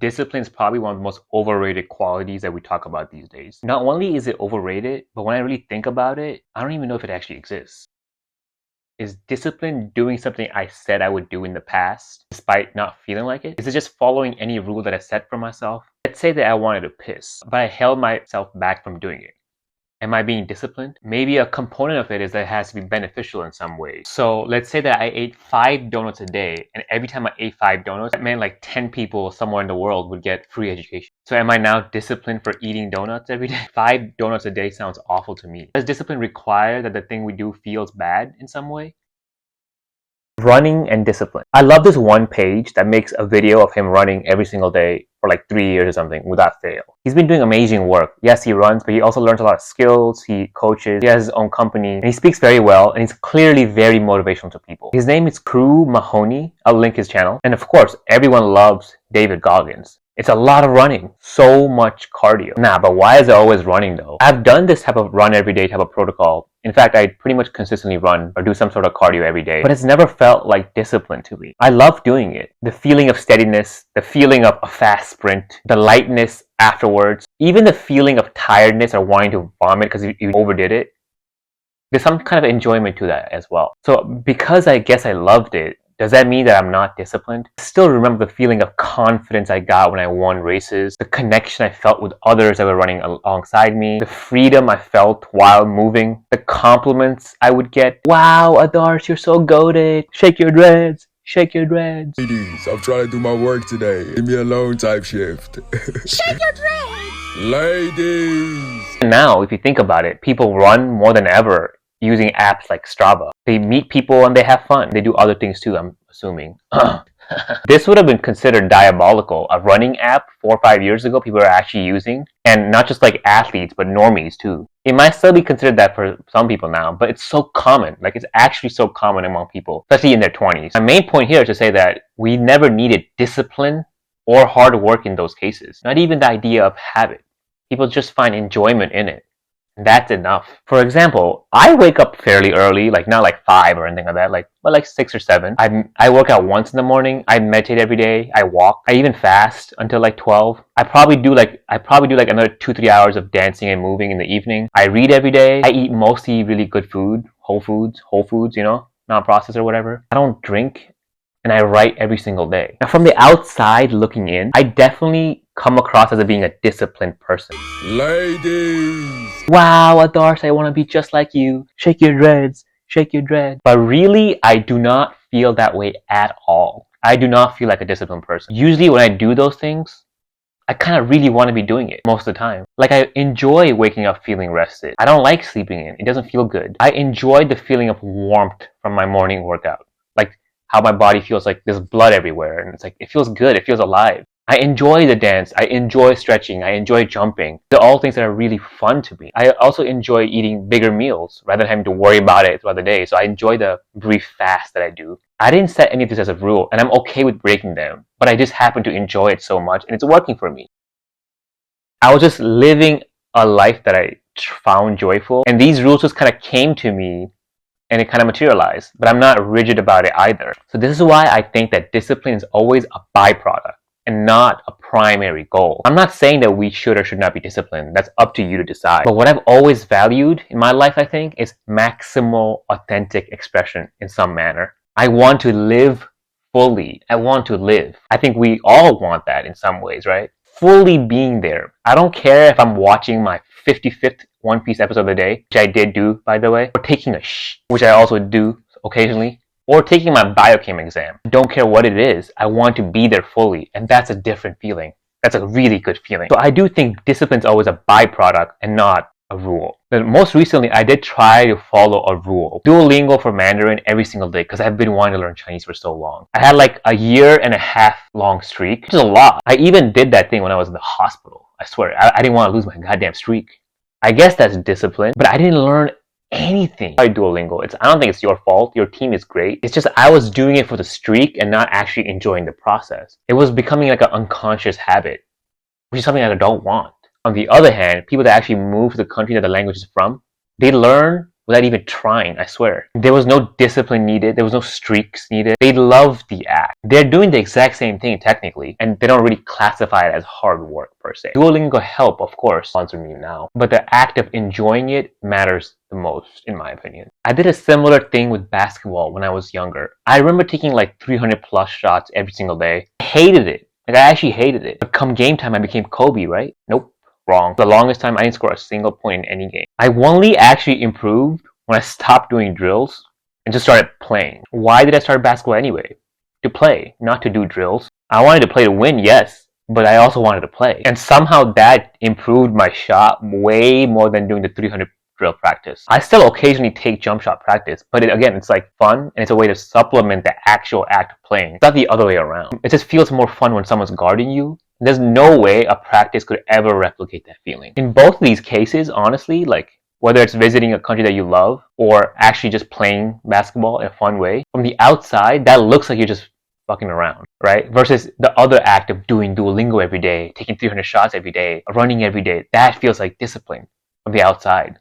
discipline is probably one of the most overrated qualities that we talk about these days. Not only is it overrated, but when I really think about it, I don't even know if it actually exists. Is discipline doing something I said I would do in the past, despite not feeling like it? Is it just following any rule that I set for myself? Let's say that I wanted to piss, but I held myself back from doing it. Am I being disciplined? Maybe a component of it is that it has to be beneficial in some way. So let's say that I ate 5 donuts a day, and every time I ate 5 donuts, that meant like 10 people somewhere in the world would get free education. So am I now disciplined for eating donuts every day? 5 donuts a day sounds awful to me. Does discipline require that the thing we do feels bad in some way? Running and discipline. I love this one page that makes a video of him running every single day for like 3 years or something without fail. He's been doing amazing work. Yes, he runs, but he also learns a lot of skills. He coaches. He has his own company. And he speaks very well, and he's clearly very motivational to people. His name is Crew Mahoney. I'll link his channel. And of course, everyone loves David Goggins. It's a lot of running. So much cardio. Nah, but why is it always running though? I've done this type of run every day type of protocol. In fact, I pretty much consistently run or do some sort of cardio every day. But it's never felt like discipline to me. I love doing it. The feeling of steadiness, the feeling of a fast sprint, the lightness afterwards, even the feeling of tiredness or wanting to vomit because you overdid it. There's some kind of enjoyment to that as well. So because I guess I loved it, does that mean that I'm not disciplined? I still remember the feeling of confidence I got when I won races, the connection I felt with others that were running alongside me, the freedom I felt while moving, the compliments I would get. Wow, Adarsh, you're so goated. Shake your dreads. Shake your dreads. Ladies, I'm trying to do my work today. Leave me alone type shift. Shake your dreads. Ladies. And now, if you think about it, people run more than ever using apps like Strava. They meet people and they have fun. They do other things too, I'm assuming. This would have been considered diabolical. A running app 4 or 5 years ago, people are actually using. And not just like athletes, but normies too. It might still be considered that for some people now, but it's so common. Like it's actually so common among people, especially in their 20s. My main point here is to say that we never needed discipline or hard work in those cases. Not even the idea of habit. People just find enjoyment in it. That's enough. For example, I wake up fairly early, like not like 5 or anything like that, but like 6 or 7. I work out once in the morning. I meditate every day. I walk. I even fast until like 12. I probably do like another 2-3 hours of dancing and moving in the evening. I read every day. I eat mostly really good food, whole foods, you know, non-processed or whatever. I don't drink, and I write every single day. Now, from the outside looking in, I definitely come across as being a disciplined person. Ladies. Wow, Adarsh, I want to be just like you. Shake your dreads, shake your dreads. But really, I do not feel that way at all. I do not feel like a disciplined person. Usually when I do those things, I kind of really want to be doing it most of the time. Like I enjoy waking up feeling rested. I don't like sleeping in. It doesn't feel good. I enjoy the feeling of warmth from my morning workout. Like how my body feels like there's blood everywhere. And it's like, it feels good. It feels alive. I enjoy the dance. I enjoy stretching. I enjoy jumping. They're all things that are really fun to me. I also enjoy eating bigger meals rather than having to worry about it throughout the day. So I enjoy the brief fast that I do. I didn't set any of this as a rule, and I'm okay with breaking them, but I just happen to enjoy it so much, and it's working for me. I was just living a life that I found joyful, and these rules just kind of came to me and it kind of materialized, but I'm not rigid about it either. So this is why I think that discipline is always a byproduct and not a primary goal. I'm not saying that we should or should not be disciplined. That's up to you to decide. But what I've always valued in my life, I think, is maximal authentic expression in some manner. I want to live fully. I want to live. I think we all want that in some ways, right? Fully being there. I don't care if I'm watching my 55th One Piece episode of the day, which I did do, by the way, or taking a which I also do occasionally, or taking my biochem exam. I don't care what it is. I want to be there fully, and that's a different feeling. That's a really good feeling. So I do think discipline is always a byproduct and not a rule. But most recently, I did try to follow a rule. Duolingo for Mandarin every single day because I've been wanting to learn Chinese for so long. I had like a 1.5-year long streak, which is a lot. I even did that thing when I was in the hospital. I swear, I didn't want to lose my goddamn streak. I guess that's discipline, but I didn't learn anything by Duolingo. I don't think it's your fault. Your team is great. It's just I was doing it for the streak and not actually enjoying the process. It was becoming like an unconscious habit, which is something that I don't want. On the other hand, people that actually move to the country that the language is from, they learn without even trying, I swear. There was no discipline needed. There was no streaks needed. They loved the act. They're doing the exact same thing technically, and they don't really classify it as hard work per se. Duolingo help, of course, sponsor me now, but the act of enjoying it matters the most, in my opinion. I did a similar thing with basketball when I was younger. I remember taking like 300 plus shots every single day. I hated it. Like, I actually hated it. But come game time, I became Kobe, right? Nope. Wrong. For the longest time, I didn't score a single point in any game. I only actually improved when I stopped doing drills and just started playing. Why did I start basketball anyway? To play, not to do drills. I wanted to play to win, yes, but I also wanted to play. And somehow that improved my shot way more than doing the 300 drill practice. I still occasionally take jump shot practice, but again, it's like fun and it's a way to supplement the actual act of playing. It's not the other way around. It just feels more fun when someone's guarding you. There's no way a practice could ever replicate that feeling. In both of these cases, honestly, like whether it's visiting a country that you love or actually just playing basketball in a fun way, from the outside, that looks like you're just fucking around, right? Versus the other act of doing Duolingo every day, taking 300 shots every day, running every day. That feels like discipline from the outside.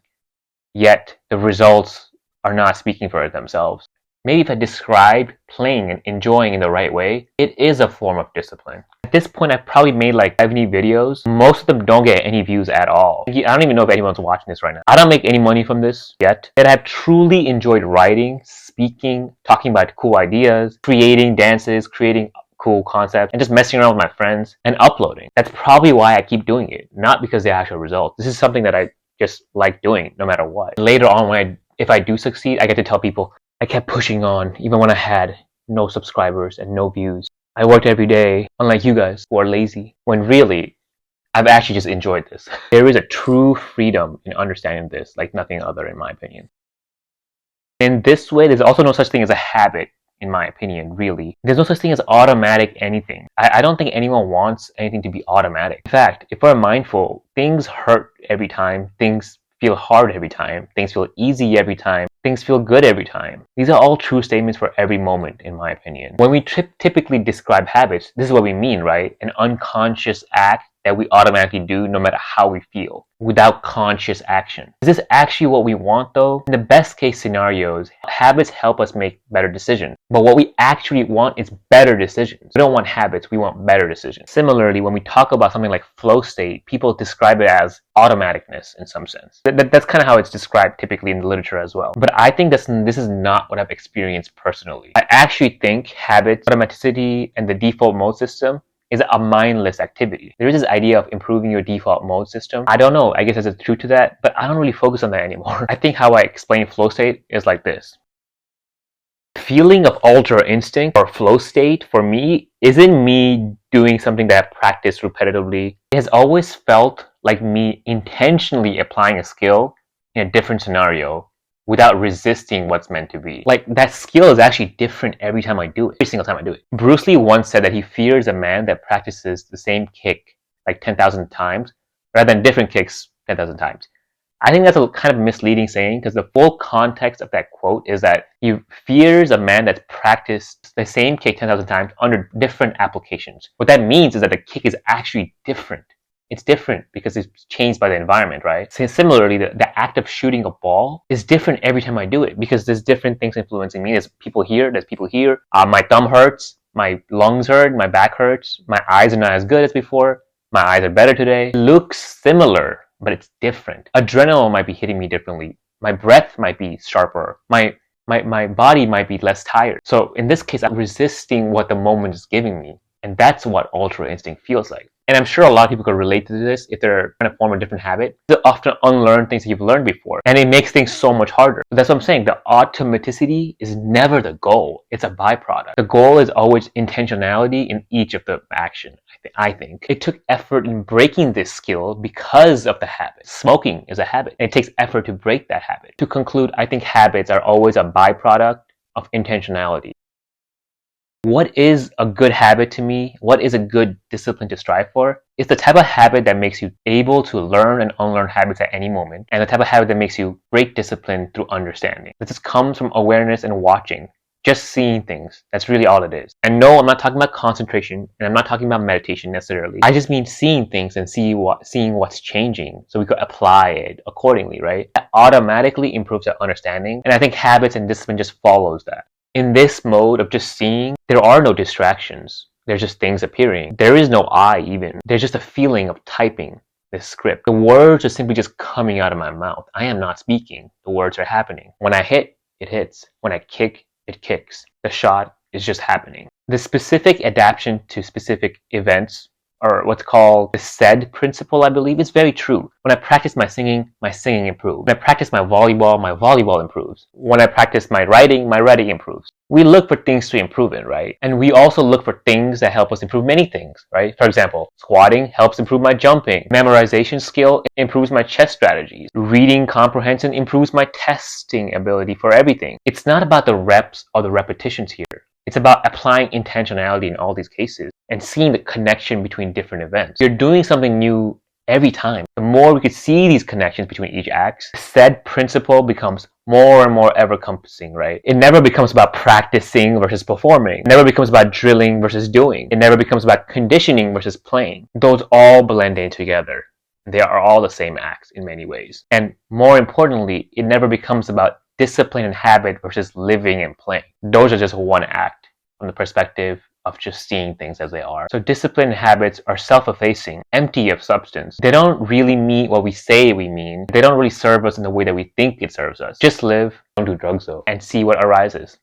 Yet the results are not speaking for themselves. Maybe if I described playing and enjoying in the right way, it is a form of discipline. At this point, I've probably made like 70 videos. Most of them don't get any views at all. I don't even know if anyone's watching this right now. I don't make any money from this yet. And I've truly enjoyed writing, speaking, talking about cool ideas, creating dances, creating cool concepts, and just messing around with my friends and uploading. That's probably why I keep doing it, not because of the actual results. This is something that I just like doing no matter what. Later on, if I do succeed, I get to tell people I kept pushing on even when I had no subscribers and no views. I worked every day, unlike you guys who are lazy, when really I've actually just enjoyed this. There is a true freedom in understanding this like nothing other, in my opinion. In this way, there's also no such thing as a habit, in my opinion, really. There's no such thing as automatic anything. I don't think anyone wants anything to be automatic. In fact, if we're mindful, things hurt every time, things feel hard every time, things feel easy every time, things feel good every time. These are all true statements for every moment, in my opinion. When we typically describe habits, this is what we mean, right? An unconscious act that we automatically do no matter how we feel, without conscious action. Is this actually what we want though? In the best case scenarios, habits help us make better decisions. But what we actually want is better decisions. We don't want habits, we want better decisions. Similarly, when we talk about something like flow state, people describe it as automaticness in some sense. That's kind of how it's described typically in the literature as well. But I think this is not what I've experienced personally. I actually think habits, automaticity, and the default mode system is a mindless activity. There is this idea of improving your default mode system. I don't know, I guess there's a truth to that, but I don't really focus on that anymore. I think how I explain flow state is like this. Feeling of ultra instinct or flow state for me isn't me doing something that I've practiced repetitively. It has always felt like me intentionally applying a skill in a different scenario without resisting what's meant to be. Like, that skill is actually different every time I do it. Every single time I do it. Bruce Lee once said that he fears a man that practices the same kick like 10,000 times rather than different kicks 10,000 times. I think that's a kind of misleading saying because the full context of that quote is that he fears a man that's practiced the same kick 10,000 times under different applications. What that means is that the kick is actually different. It's different because it's changed by the environment, right? So similarly, the act of shooting a ball is different every time I do it because there's different things influencing me. There's people here. My thumb hurts, my lungs hurt, my back hurts, my eyes are not as good as before, my eyes are better today. It looks similar, but it's different. Adrenaline might be hitting me differently. My breath might be sharper. My body might be less tired. So in this case, I'm resisting what the moment is giving me. And that's what ultra instinct feels like. And I'm sure a lot of people could relate to this if they're trying to form a different habit. They often unlearn things that you've learned before. And it makes things so much harder. That's what I'm saying. The automaticity is never the goal. It's a byproduct. The goal is always intentionality in each of the action, I think. It took effort in breaking this skill because of the habit. Smoking is a habit. And it takes effort to break that habit. To conclude, I think habits are always a byproduct of intentionality. What is a good habit to me? What is a good discipline to strive for? It's the type of habit that makes you able to learn and unlearn habits at any moment, and the type of habit that makes you break discipline through understanding. This comes from awareness and watching, Just seeing things. That's really all it is. And no, I'm not talking about concentration, and I'm not talking about meditation necessarily. I just mean seeing things and seeing what's changing, so we could apply it accordingly, right? That automatically improves our understanding, and I think habits and discipline just follows that. In this mode of just seeing, there are no distractions. There's just things appearing. There is no I even. There's just a feeling of typing this script. The words are simply just coming out of my mouth. I am not speaking. The words are happening. When I hit, it hits. When I kick, it kicks. The shot is just happening. The specific adaptation to specific events, or what's called the SAID principle, I believe, is very true. When I practice my singing improves. When I practice my volleyball improves. When I practice my writing improves. We look for things to improve in, right? And we also look for things that help us improve many things, right? For example, squatting helps improve my jumping. Memorization skill improves my chess strategies. Reading comprehension improves my testing ability for everything. It's not about the reps or the repetitions here. It's about applying intentionality in all these cases and seeing the connection between different events. You're doing something new every time. The more we could see these connections between each act, said principle becomes more and more ever-encompassing, right? It never becomes about practicing versus performing. It never becomes about drilling versus doing. It never becomes about conditioning versus playing. Those all blend in together. They are all the same acts in many ways. And more importantly, it never becomes about discipline and habit versus living and playing. Those are just one act from the perspective of just seeing things as they are. So discipline and habits are self-effacing, empty of substance. They don't really mean what we say we mean. They don't really serve us in the way that we think it serves us. Just live, don't do drugs though, and see what arises.